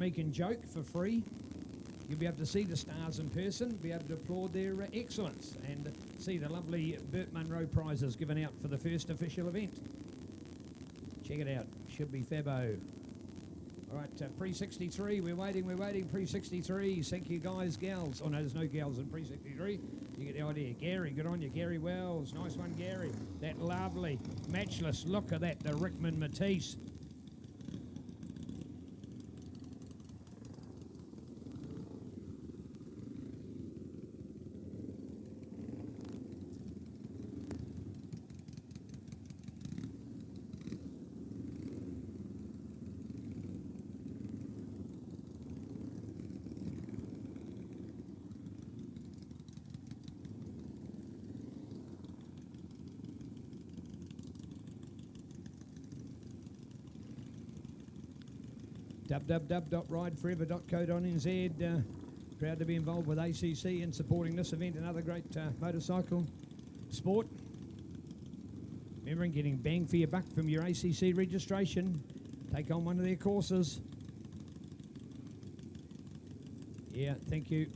Meek and Joke for free. You'll be able to see the stars in person, be able to applaud their excellence, and see the lovely BurtMunro prizes given out for the first official event. Check it out. Should be fabbo. All right, pre-63, we're waiting, pre-63. Thank you, guys, gals. Oh, no, there's no gals in pre-63. You get the idea. Gary, good on you. Gary Wells. Nice one, Gary. That lovely, matchless look at that, the Rickman Matisse. www.rideforever.co.nz. Proud to be involved with ACC in supporting this event, another great motorcycle sport. Remembering getting bang for your buck from your ACC registration. Take on one of their courses. Yeah, thank you.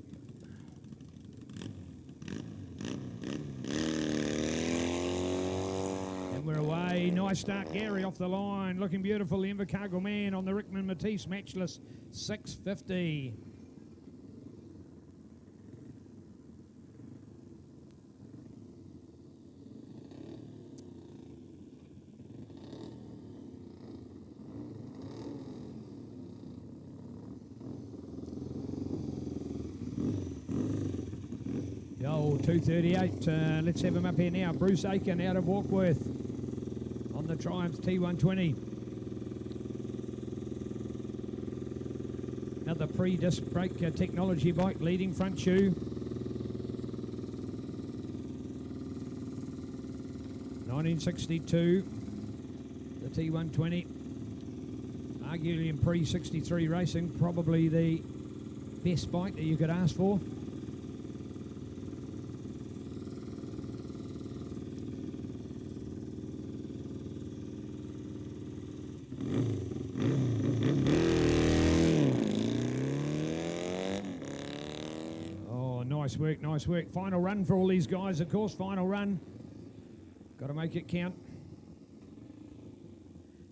We're away. Nice start, Gary, off the line. Looking beautiful. The Invercargill man on the Rickman Matisse matchless 650. The old 238. Let's have him up here now. Bruce Aiken out of Warkworth. On the Triumph T120. Another pre-disc brake technology bike, leading front shoe. (1962), the T120. Arguably in pre-63 racing, probably the best bike that you could ask for. Nice work. Final run for all these guys, of course. Final run. Got to make it count.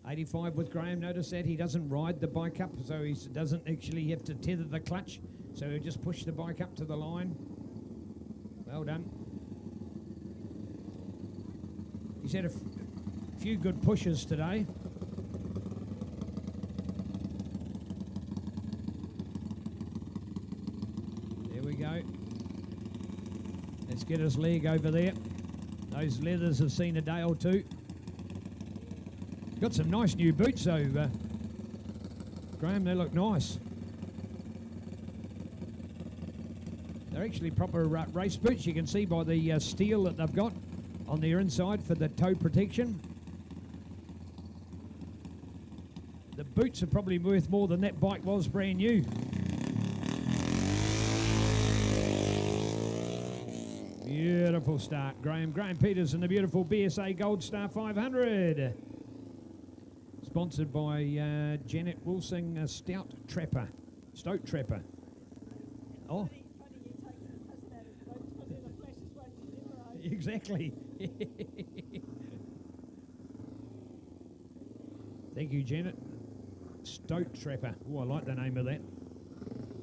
85 with Graham. Notice that he doesn't ride the bike up, so he doesn't actually have to tether the clutch. So he'll just push the bike up to the line. Well done. He's had a few good pushes today. There we go. Let's get his leg over there. Those leathers have seen a day or two. Got some nice new boots though, Graham, they look nice. They're actually proper race boots. You can see by the steel that they've got on their inside for the toe protection. The boots are probably worth more than that bike was brand new. Beautiful start, Graham. Graham Peters and the beautiful BSA Gold Star 500. Sponsored by Janet Wilson, Stoat Trapper. Oh. Exactly. Thank you, Janet. Stoat Trapper. Oh, I like the name of that.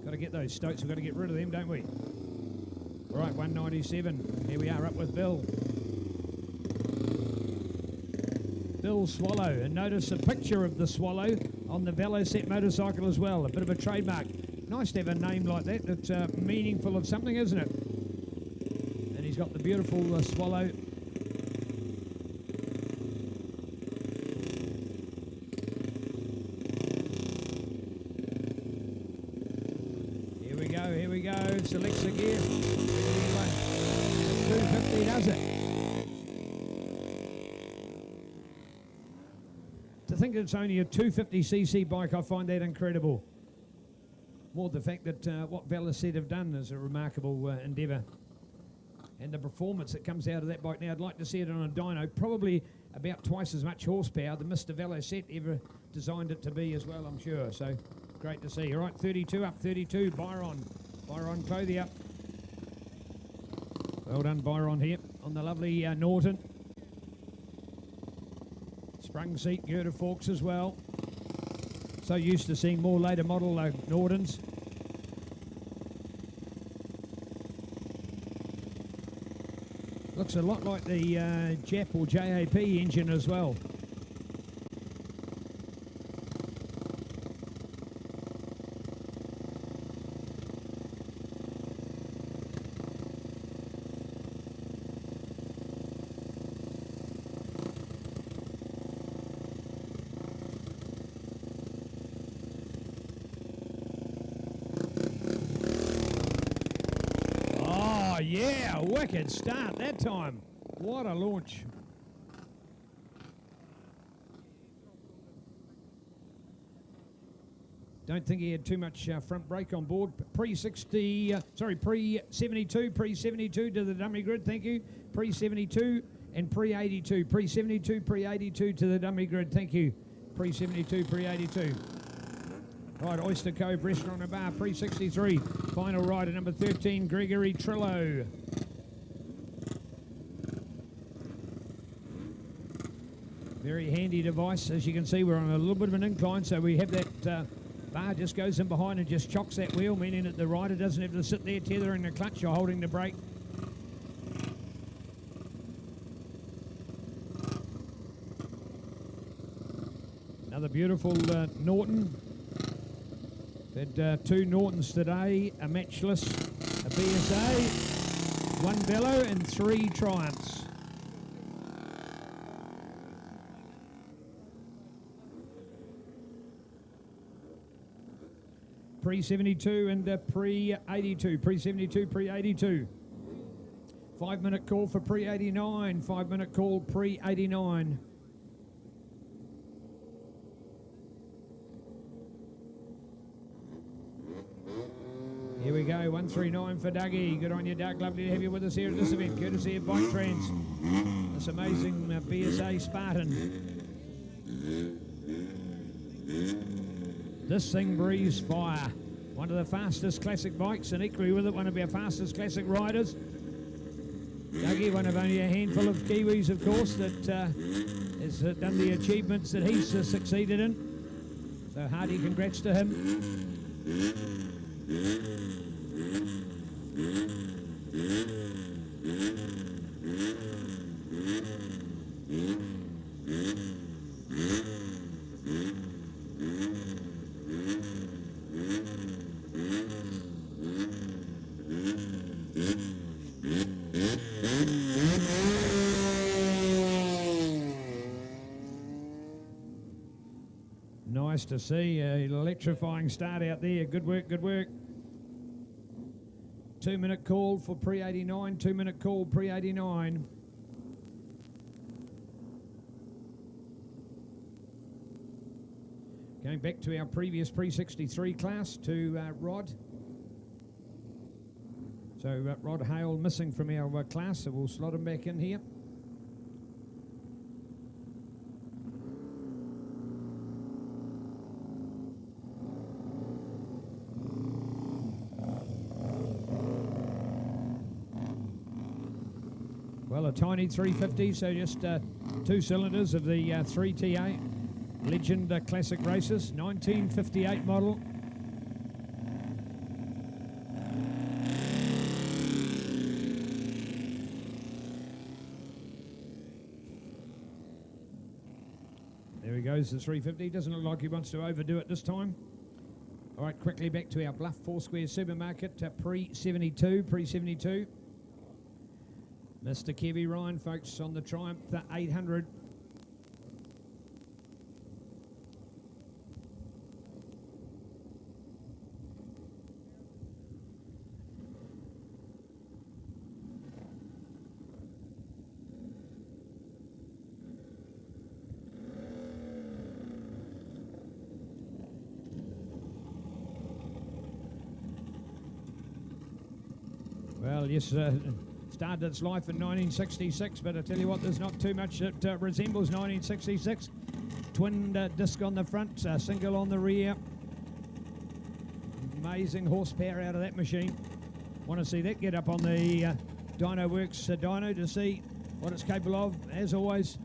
Got to get those stoats. We've got to get rid of them, don't we? All right, 197. Here we are, up with Bill. Bill Swallow. And notice a picture of the Swallow on the Velocet motorcycle as well. A bit of a trademark. Nice to have a name like that. It's meaningful of something, isn't it? And he's got the beautiful Swallow. Here we go. Selects the gear. 250 does it. To think it's only a 250cc bike, I find that incredible. More the fact that what Velocet have done is a remarkable endeavour. And the performance that comes out of that bike now, I'd like to see it on a dyno, probably about twice as much horsepower than Mr. Velocet ever designed it to be as well, I'm sure. So great to see. All right, 32 up, 32, Byron Clothier. Well done, Byron, here on the lovely Norton. Sprung seat, girder forks as well. So used to seeing more later model Nortons. Looks a lot like the JAP or JAP engine as well. Yeah, wicked start that time. What a launch. Don't think he had too much front brake on board. Pre-72 to the dummy grid, thank you. Pre-72 and pre-82. Pre-72, pre-82 to the dummy grid, thank you. Pre-72, pre-82. Right, Oyster Cove Restaurant and Bar, pre-63. Final rider, number 13, Gregory Trillo. Very handy device. As you can see, we're on a little bit of an incline, so we have that bar just goes in behind and just chocks that wheel, meaning that the rider doesn't have to sit there tethering the clutch or holding the brake. Another beautiful Norton. Had two Nortons today, a matchless, a BSA, one Bello and three Triumphs. Pre-72 and pre-82, pre-72, pre-82. 5-minute call for pre-89, 5-minute call pre-89. Here we go, 139 for Dougie. Good on you, Doug. Lovely to have you with us here at this event, courtesy of Bike Trends. This amazing BSA Spartan. This thing breathes fire. One of the fastest classic bikes, and equally with it, one of our fastest classic riders. Dougie, one of only a handful of Kiwis, of course, that has done the achievements that he's succeeded in. So hearty congrats to him. Nice to see an electrifying start out there. Good work, good work. 2-minute call for pre-89, 2-minute call pre-89. Going back to our previous pre-63 class to Rod. So Rod Hale missing from our class, so we'll slot him back in here. Well, a tiny 350, so just 2 cylinders of the 3TA Legend Classic Races, 1958 model. There he goes, the 350. Doesn't look like he wants to overdo it this time. All right, quickly back to our Bluff Foursquare Supermarket, pre-72, pre-72. Mr. Kevy Ryan, folks, on the Triumph 800. Well, yes, started its life in 1966, but I tell you what, there's not too much that resembles 1966. Twin disc on the front, single on the rear. Amazing horsepower out of that machine. Want to see that get up on the Dyno Works dyno to see what it's capable of. As always,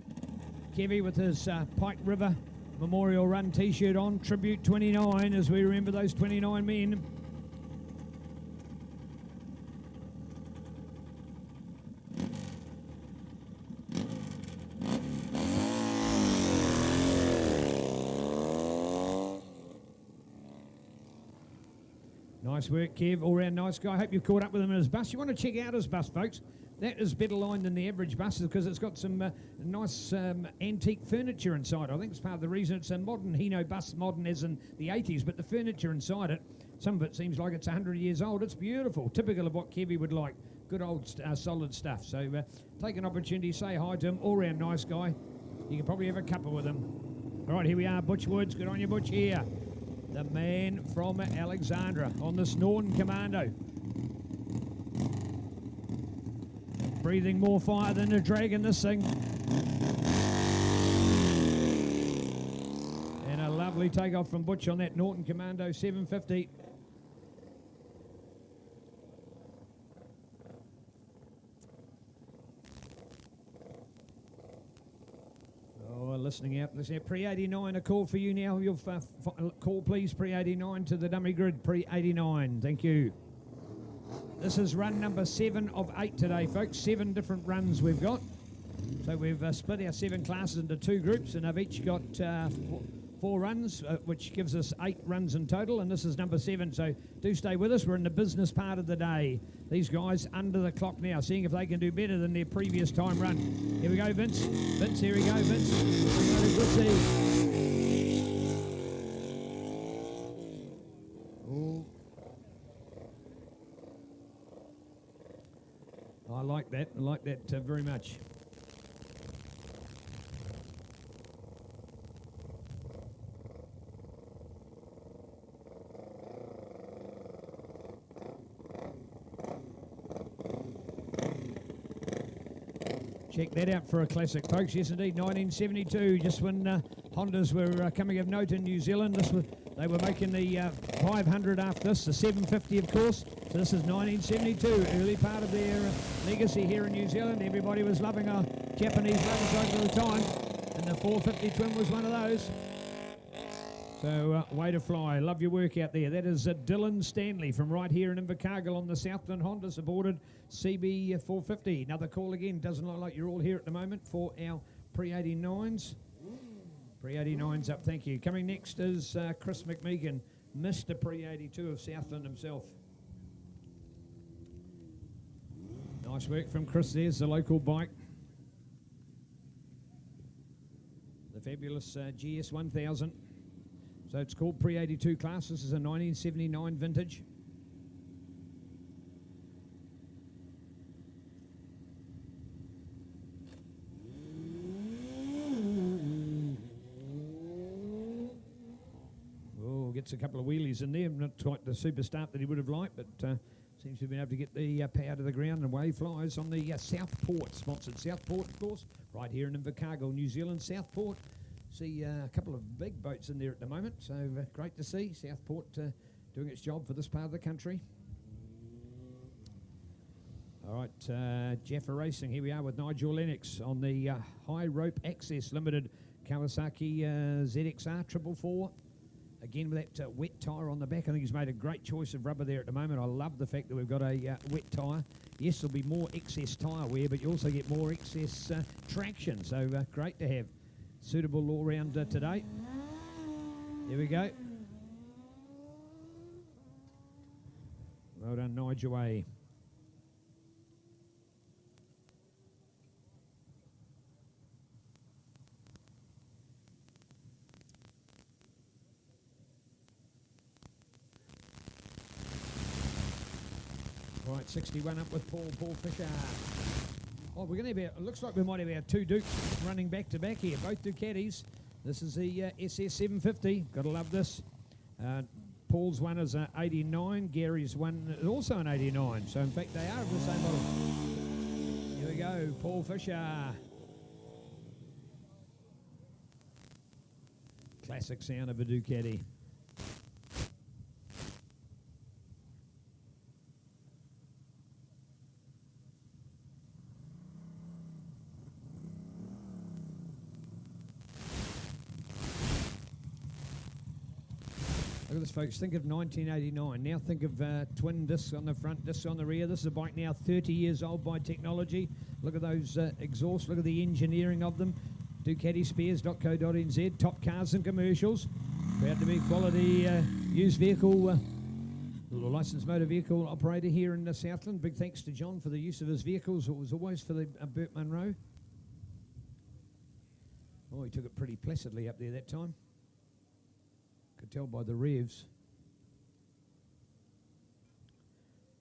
Kevy with his Pike River Memorial Run t-shirt on, Tribute 29, as we remember those 29 men. Nice work, Kev. All round nice guy. Hope you've caught up with him in his bus. You want to check out his bus, folks. That is better lined than the average bus because it's got some nice antique furniture inside. I think it's part of the reason it's a modern Hino bus, modern as in the 80s, but the furniture inside it, some of it seems like it's 100 years old. It's beautiful, typical of what Kevy would like. Good old solid stuff. So take an opportunity, say hi to him. All round nice guy. You can probably have a cuppa with him. All right, here we are, Butch Woods. Good on you, Butch, here. The man from Alexandra on this Norton Commando. Breathing more fire than a dragon, this thing. And a lovely takeoff from Butch on that Norton Commando 750. Listening out. Pre-89, a call for you now. You'll call, please, Pre-89 to the dummy grid. Pre-89, thank you. This is run number 7 of 8 today, folks. 7 different runs we've got. So we've split our 7 classes into 2 groups, and they've each got 4 runs, which gives us 8 runs in total, and this is number 7. So do stay with us. We're in the business part of the day. These guys under the clock now, seeing if they can do better than their previous time run. Here we go, Vince. Vince, here we go, Vince. Oh. I like that. I like that very much. Check that out for a classic, folks. Yes, indeed, 1972, just when Hondas were coming of note in New Zealand. They were making the 500 after this, the 750, of course. So this is 1972, early part of their legacy here in New Zealand. Everybody was loving our Japanese runs over the time, and the 450 twin was one of those. So, way to fly. Love your work out there. That is Dylan Stanley from right here in Invercargill on the Southland Honda supported CB 450. Another call again. Doesn't look like you're all here at the moment for our pre-89s. Pre-89s up, thank you. Coming next is Chris McMeegan, Mr. Pre-82 of Southland himself. Nice work from Chris. There's the local bike. The fabulous GS 1000. So it's called Pre-82 class. This is a 1979 vintage. Oh, gets a couple of wheelies in there. Not quite the super start that he would have liked, but seems to have been able to get the power to the ground, and away flies on the Southport, sponsored Southport, of course, right here in Invercargill, New Zealand, Southport. See a couple of big boats in there at the moment, so great to see Southport doing its job for this part of the country. All right, Jaffa Racing, here we are with Nigel Lennox on the High Rope Access Limited Kawasaki ZXR 444. Again with that wet tyre on the back. I think he's made a great choice of rubber there at the moment. I love the fact that we've got a wet tyre. Yes, there'll be more excess tyre wear, but you also get more excess traction, so great to have. Suitable all round today. Here we go. Well done, Nigel A. Right, 61 up with Paul Fisher. Oh, we're going to have it looks like we might have our 2 Dukes running back to back here, both Ducatis. This is the SS 750. Got to love this. Paul's one is an 89. Gary's one is also an 89. So, in fact, they are of the same model. Here we go, Paul Fisher. Classic sound of a Ducati. at this, folks. Think of 1989. Now think of twin discs on the front, discs on the rear. This is a bike now 30 years old by technology. Look at those exhausts. Look at the engineering of them. DucatiSpears.co.nz. Top cars and commercials. Proud to be quality used vehicle, licensed motor vehicle operator here in Southland. Big thanks to John for the use of his vehicles. It was always for the Burt Munro. Oh, he took it pretty placidly up there that time. Could tell by the revs.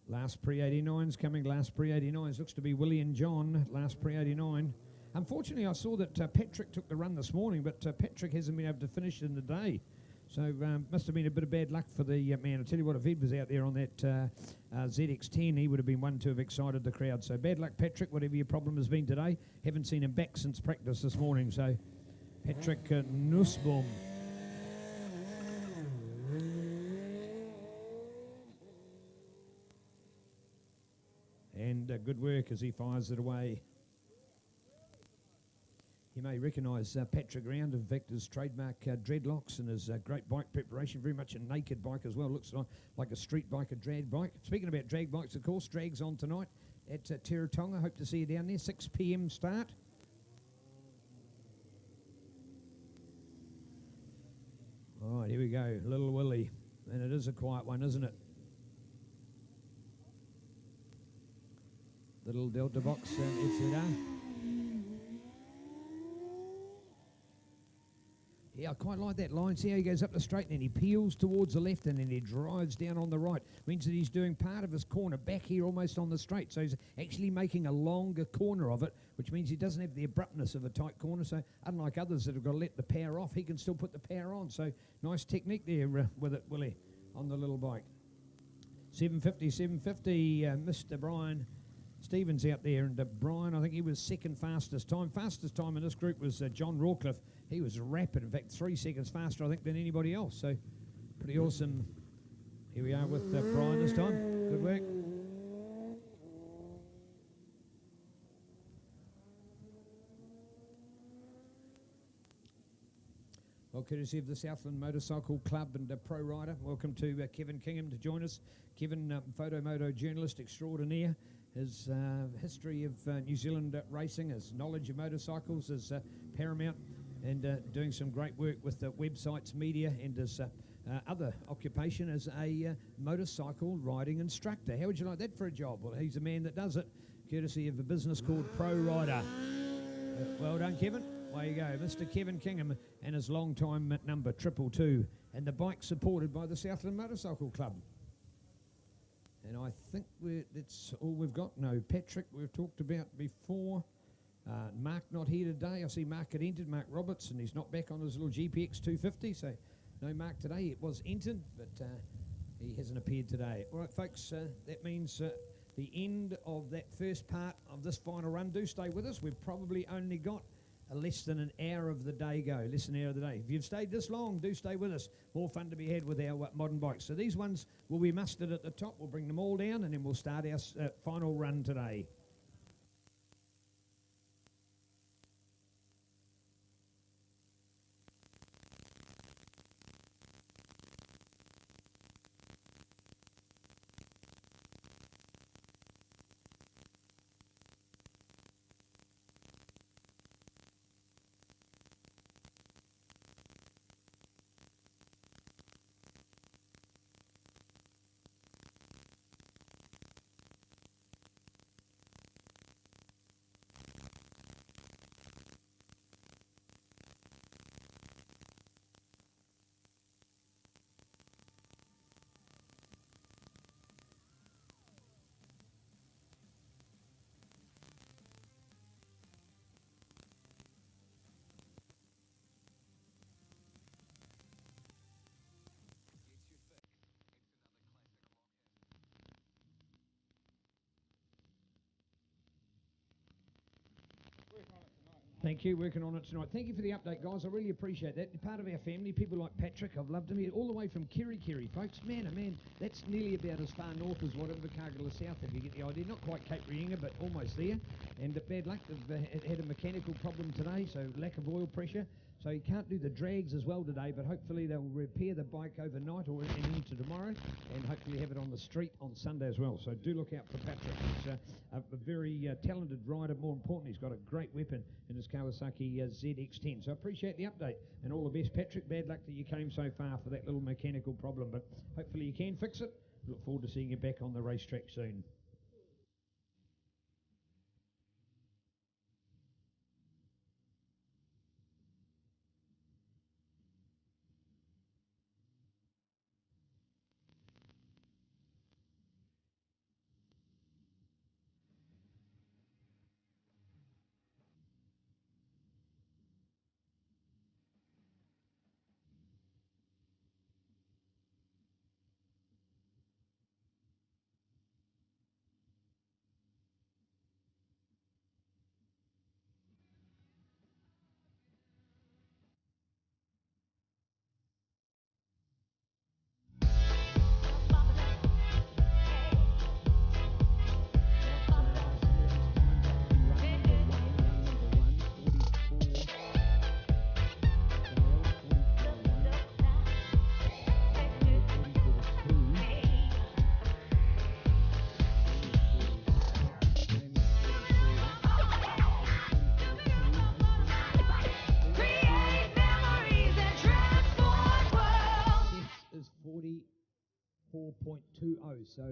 Last pre-89s coming, last pre-89s. Looks to be Willie and John, last pre-89. Unfortunately, I saw that Patrick took the run this morning, but Patrick hasn't been able to finish in the day. So must have been a bit of bad luck for the man. I'll tell you what, if Ed was out there on that ZX10, he would have been one to have excited the crowd. So bad luck, Patrick, whatever your problem has been today. Haven't seen him back since practice this morning. So Patrick Nussbaum. And good work as he fires it away. You may recognise Patrick Round, in fact, his trademark dreadlocks and his great bike preparation, very much a naked bike as well. Looks like a street bike, a drag bike. Speaking about drag bikes, of course, drag's on tonight at Teretonga. Hope to see you down there, 6 p.m. start. All right, here we go, Little Willie. And it is a quiet one, isn't it? Little Delta box, FZR. Yeah, I quite like that line. See how he goes up the straight and then he peels towards the left and then he drives down on the right. Means that he's doing part of his corner back here almost on the straight. So he's actually making a longer corner of it, which means he doesn't have the abruptness of a tight corner. So unlike others that have got to let the power off, he can still put the power on. So nice technique there with it, Willie, on the little bike. 750, Mr. Brian Stevens out there. And Brian, I think he was second fastest time. Fastest time in this group was John Rawcliffe. He was rapid, in fact 3 seconds faster I think than anybody else, so pretty awesome. Here we are with Brian this time. Good work. Well, courtesy of the Southland Motorcycle Club and Pro Rider, welcome to Kevin Kingham to join us. Kevin, photo-moto journalist extraordinaire. His history of New Zealand racing, his knowledge of motorcycles is paramount. And doing some great work with the websites, media, and his other occupation as a motorcycle riding instructor. How would you like that for a job? Well, he's a man that does it, courtesy of a business called Pro Rider. Well done, Kevin. Way you go. Mr. Kevin Kingham and his long-time number, 222. And the bike supported by the Southland Motorcycle Club. And I think that's all we've got. No, Patrick, we've talked about before. Mark not here today. I see Mark had entered, Mark Roberts, and he's not back on his little GPX 250, so no Mark today. It was entered, but he hasn't appeared today. All right, folks, that means the end of that first part of this final run. Do stay with us. We've probably only got less than an hour of the day go, less than an hour of the day. If you've stayed this long, do stay with us. More fun to be had with our modern bikes. So these ones will be mustered at the top. We'll bring them all down, and then we'll start our final run today. Thank you, working on it tonight. Thank you for the update, guys. I really appreciate that. You're part of our family, people like Patrick. I've loved him here, all the way from Kirikiri, folks. Man, oh man, that's nearly about as far north as whatever Cargilla South, if you get the idea. Not quite Cape Reinga, but almost there. And bad luck, they've had a mechanical problem today, so lack of oil pressure. So he can't do the drags as well today, but hopefully they'll repair the bike overnight or into tomorrow, and hopefully have it on the street on Sunday as well. So do look out for Patrick. He's a very talented rider. More importantly, he's got a great weapon in his Kawasaki ZX10. So I appreciate the update, and all the best, Patrick. Bad luck that you came so far for that little mechanical problem, but hopefully you can fix it. Look forward to seeing you back on the racetrack soon. Is 44.20, so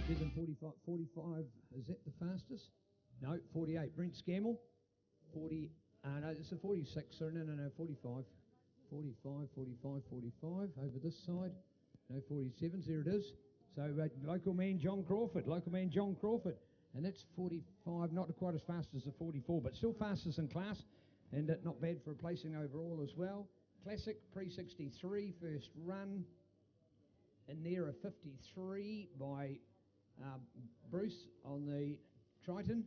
Isn't 45, is that the fastest? No, 48. Brent Scammell, 40, no, it's a 46, sorry, no, 45. 45, 45, 45, over this side. No, 47s, there it is. So local man John Crawford, and that's 45, not quite as fast as the 44, but still fastest in class, and not bad for a placing overall as well. Classic, pre-63, first run, in there a 53 by Bruce on the Triton.